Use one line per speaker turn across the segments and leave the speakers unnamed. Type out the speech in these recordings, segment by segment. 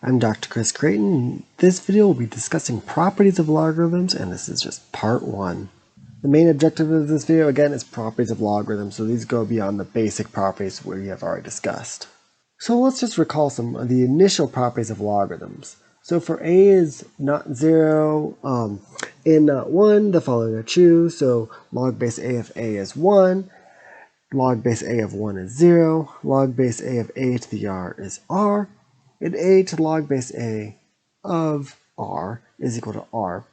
I'm Dr. Chris Creighton. This video will be discussing properties of logarithms, and this is just part 1. The main objective of this video, again, is properties of logarithms, so these go beyond the basic properties we have already discussed. So let's just recall some of the initial properties of logarithms. So for a is not 0 and not 1, the following are true. So log base a of a is 1, log base a of 1 is 0, log base a of a to the r is r, and a to log base a of r is equal to r,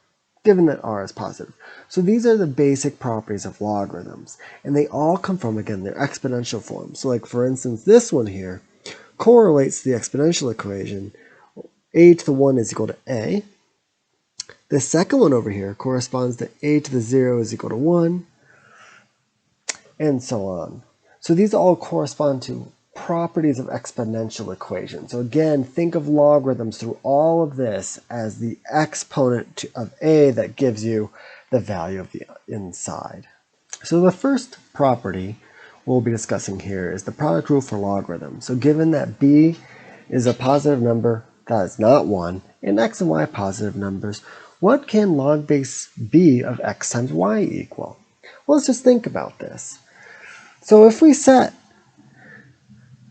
given that r is positive. So these are the basic properties of logarithms, and they all come from, again, their exponential form. So like, for instance, this one here correlates to the exponential equation. A to the 1 is equal to a. The second one over here corresponds to a to the 0 is equal to 1, and so on. So these all correspond to properties of exponential equations. So again, think of logarithms through all of this as the exponent of a that gives you the value of the inside. So the first property we'll be discussing here is the product rule for logarithms. So given that b is a positive number that is not 1, and x and y are positive numbers, what can log base b of x times y equal? Well, let's just think about this. So if we set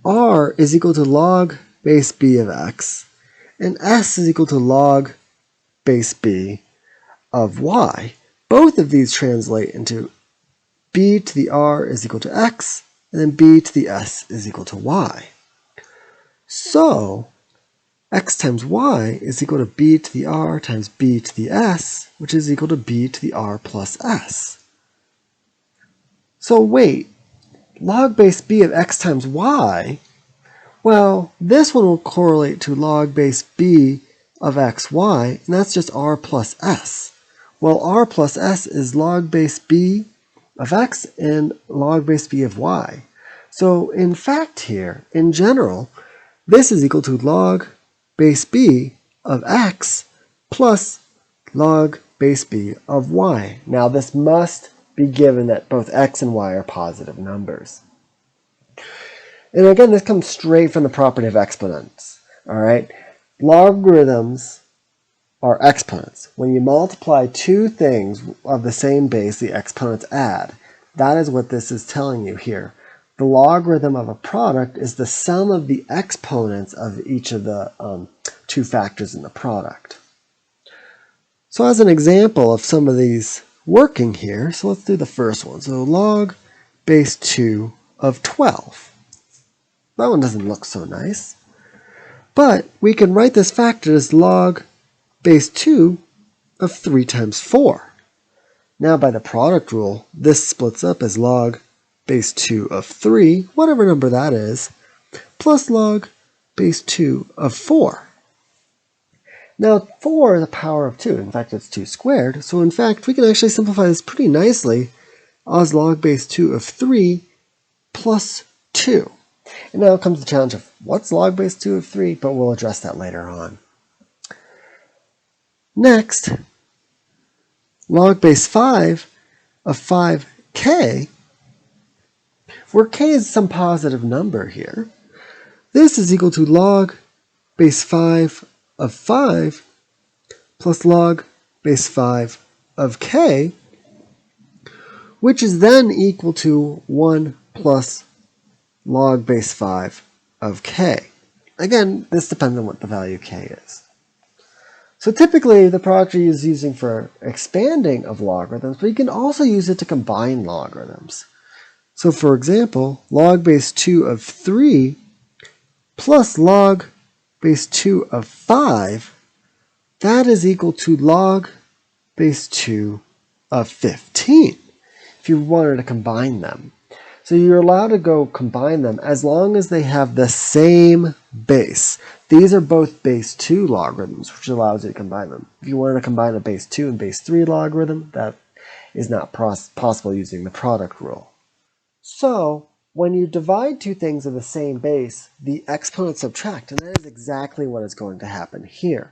r is equal to log base b of x, and s is equal to log base b of y, both of these translate into b to the r is equal to x, and then b to the s is equal to y. So x times y is equal to b to the r times b to the s, which is equal to b to the r plus s. So wait, log base b of x times y, well, this one will correlate to log base b of xy, and that's just r plus s. Well, r plus s is log base b of x and log base b of y. So in fact here, in general, this is equal to log base b of x plus log base b of y. Now this must be given that both x and y are positive numbers. And again, this comes straight from the property of exponents. All right, logarithms are exponents. When you multiply two things of the same base, the exponents add. That is what this is telling you here. The logarithm of a product is the sum of the exponents of each of the two factors in the product. So as an example of some of these working here, so let's do the first one. So log base 2 of 12. That one doesn't look so nice. But we can write this factor as log base 2 of 3 times 4. Now by the product rule, this splits up as log base 2 of 3, whatever number that is, plus log base 2 of 4. Now 4 is a power of 2. In fact, it's 2 squared. So in fact, we can actually simplify this pretty nicely as log base 2 of 3 plus 2. And now comes the challenge of what's log base 2 of 3, but we'll address that later on. Next, log base 5 of 5k, where k is some positive number here. This is equal to log base 5 of 5 plus log base 5 of k, which is then equal to 1 plus log base 5 of k. Again, this depends on what the value k is. So typically, the product is using for expanding of logarithms, but you can also use it to combine logarithms. So for example, log base 2 of 3 plus log base 2 of 5, that is equal to log base 2 of 15, if you wanted to combine them. So you're allowed to go combine them as long as they have the same base. These are both base 2 logarithms, which allows you to combine them. If you wanted to combine a base 2 and base 3 logarithm, that is not possible using the product rule. So when you divide two things of the same base, the exponents subtract, and that is exactly what is going to happen here.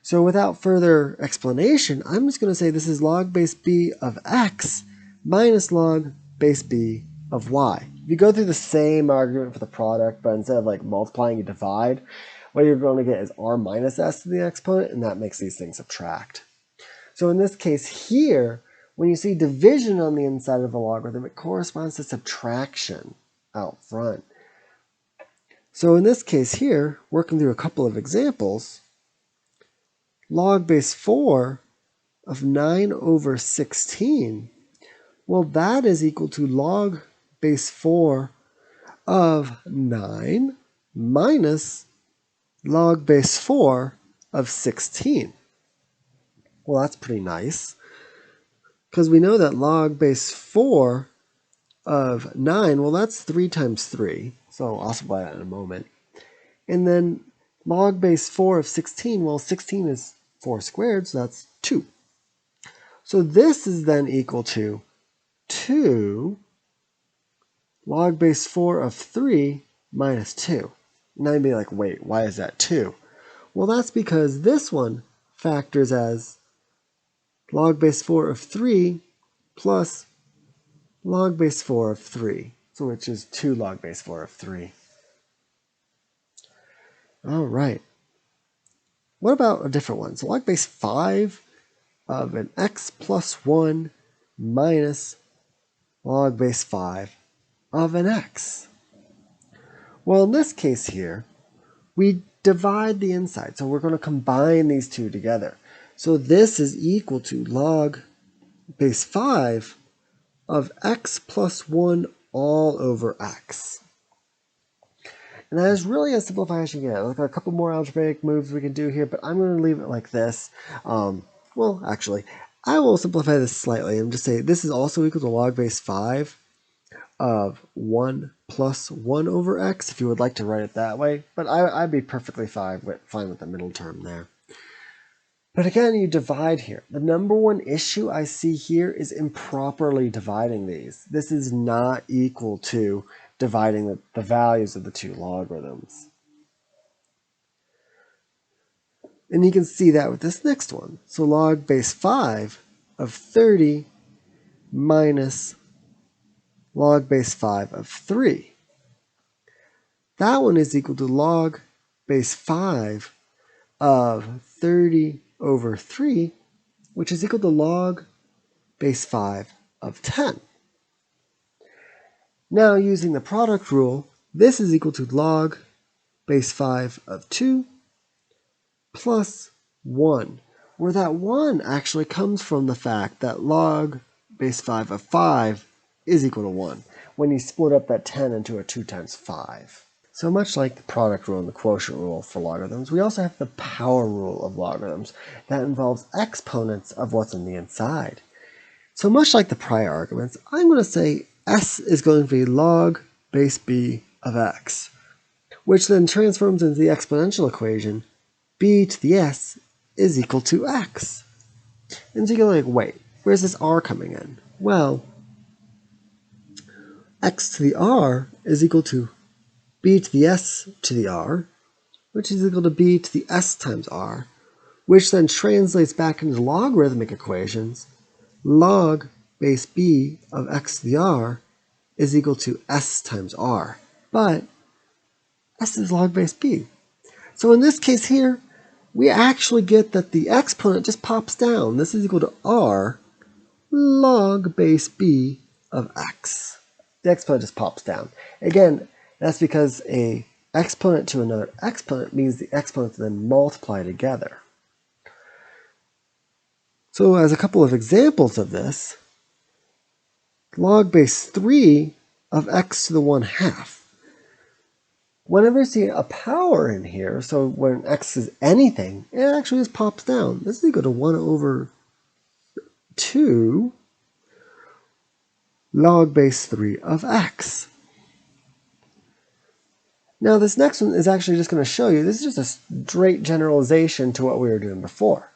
So without further explanation, I'm just going to say this is log base b of x minus log base b of y. If you go through the same argument for the product, but instead of like multiplying, you divide, what you're going to get is r minus s to the exponent, and that makes these things subtract. So in this case here, when you see division on the inside of a logarithm, it corresponds to subtraction out front. So in this case here, working through a couple of examples, log base 4 of 9 over 16, well, that is equal to log base 4 of 9 minus log base 4 of 16. Well, that's pretty nice, because we know that log base 4 of 9, well, that's 3 times 3, so I'll simplify that in a moment. And then log base 4 of 16, well, 16 is 4 squared, so that's 2. So this is then equal to 2 log base 4 of 3 minus 2. Now you'd be like, wait, why is that 2? Well, that's because this one factors as log base 4 of 3 plus log base 4 of 3, so which is 2 log base 4 of 3. All right. What about a different one? So log base 5 of an x plus 1 minus log base 5 of an x. Well, in this case here, we divide the inside, so we're going to combine these two together. So this is equal to log base 5 of x plus 1 all over x. And that is really as simplified as you get. Like a couple more algebraic moves we can do here, but I'm going to leave it like this. Well, actually, I will simplify this slightly and just say this is also equal to log base 5 of 1 plus 1 over x, if you would like to write it that way. But I'd be perfectly fine with the middle term there. But again, you divide here. The number one issue I see here is improperly dividing these. This is not equal to dividing the values of the two logarithms. And you can see that with this next one. So log base 5 of 30 minus log base 5 of 3. That one is equal to log base 5 of 30 over 3, which is equal to log base 5 of 10. Now, using the product rule, this is equal to log base 5 of 2 plus 1, where that 1 actually comes from the fact that log base 5 of 5 is equal to 1 when you split up that 10 into a 2 times 5. So much like the product rule and the quotient rule for logarithms, we also have the power rule of logarithms that involves exponents of what's in the inside. So much like the prior arguments, I'm going to say s is going to be log base b of x, which then transforms into the exponential equation b to the s is equal to x. And so you're like, wait, where's this r coming in? Well, x to the r is equal to b to the s to the r, which is equal to b to the s times r, which then translates back into logarithmic equations. Log base b of x to the r is equal to s times r, but s is log base b. So in this case here, we actually get that the exponent just pops down. This is equal to r log base b of x. The exponent just pops down. Again, that's because a exponent to another exponent means the exponents then multiply together. So as a couple of examples of this, log base 3 of x to the 1/2. Whenever you see a power in here, so when x is anything, it actually just pops down. This is equal to 1 over 2 log base 3 of x. Now this next one is actually just going to show you, this is just a straight generalization to what we were doing before.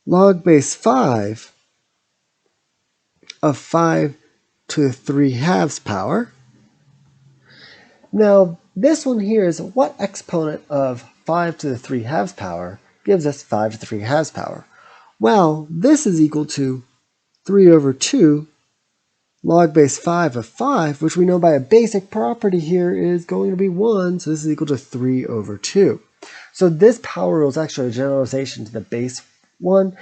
Log base 5 of 5 to the 3/2 power. Now this one here is what exponent of 5 to the 3/2 power gives us 5 to the 3/2 power. Well, this is equal to 3 over 2 log base 5 of 5, which we know by a basic property here is going to be 1, so this is equal to 3 over 2. So this power rule is actually a generalization to the base 1,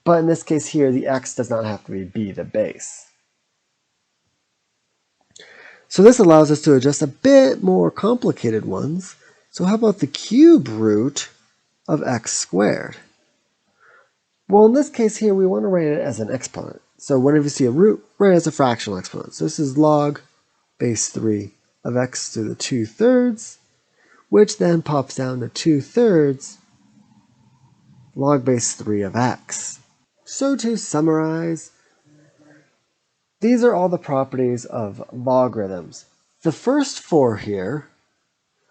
but in this case here, the x does not have to be the base. So this allows us to adjust a bit more complicated ones. So how about the cube root of x squared? Well, in this case here, we want to write it as an exponent. So whenever you see a root, write it as a fractional exponent. So this is log base 3 of x to the 2/3, which then pops down to 2/3 log base 3 of x. So to summarize, these are all the properties of logarithms. The first 4 here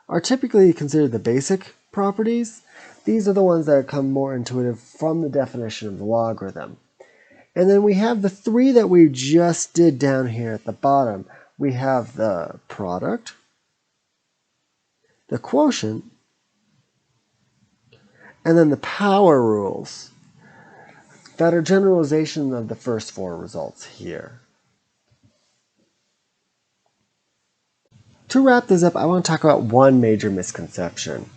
are typically considered the basic properties. These are the ones that come more intuitive from the definition of the logarithm. And then we have the 3 that we just did down here at the bottom. We have the product, the quotient, and then the power rules that are generalization of the first 4 results here. To wrap this up, I want to talk about one major misconception.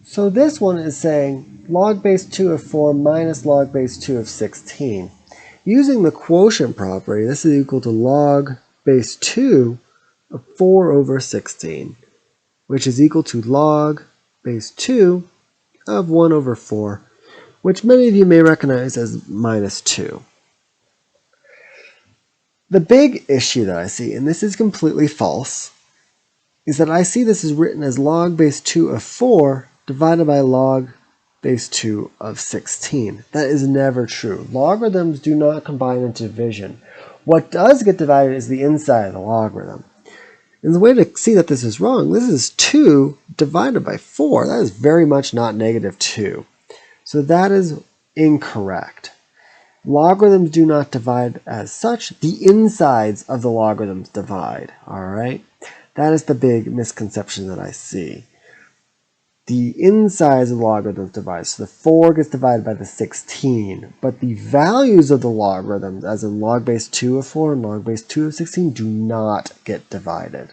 So this one is saying log base 2 of 4 minus log base 2 of 16. Using the quotient property, this is equal to log base 2 of 4 over 16, which is equal to log base 2 of 1 over 4, which many of you may recognize as minus 2. The big issue that I see, and this is completely false, is that I see this is written as log base 2 of 4 divided by log base 2 of 16. That is never true. Logarithms do not combine into division. What does get divided is the inside of the logarithm. And the way to see that this is wrong, this is 2 divided by 4. That is very much not negative 2. So that is incorrect. Logarithms do not divide as such. The insides of the logarithms divide. All right? That is the big misconception that I see. The insides of logarithms divide. So the 4 gets divided by the 16. But the values of the logarithms, as in log base 2 of 4 and log base 2 of 16, do not get divided.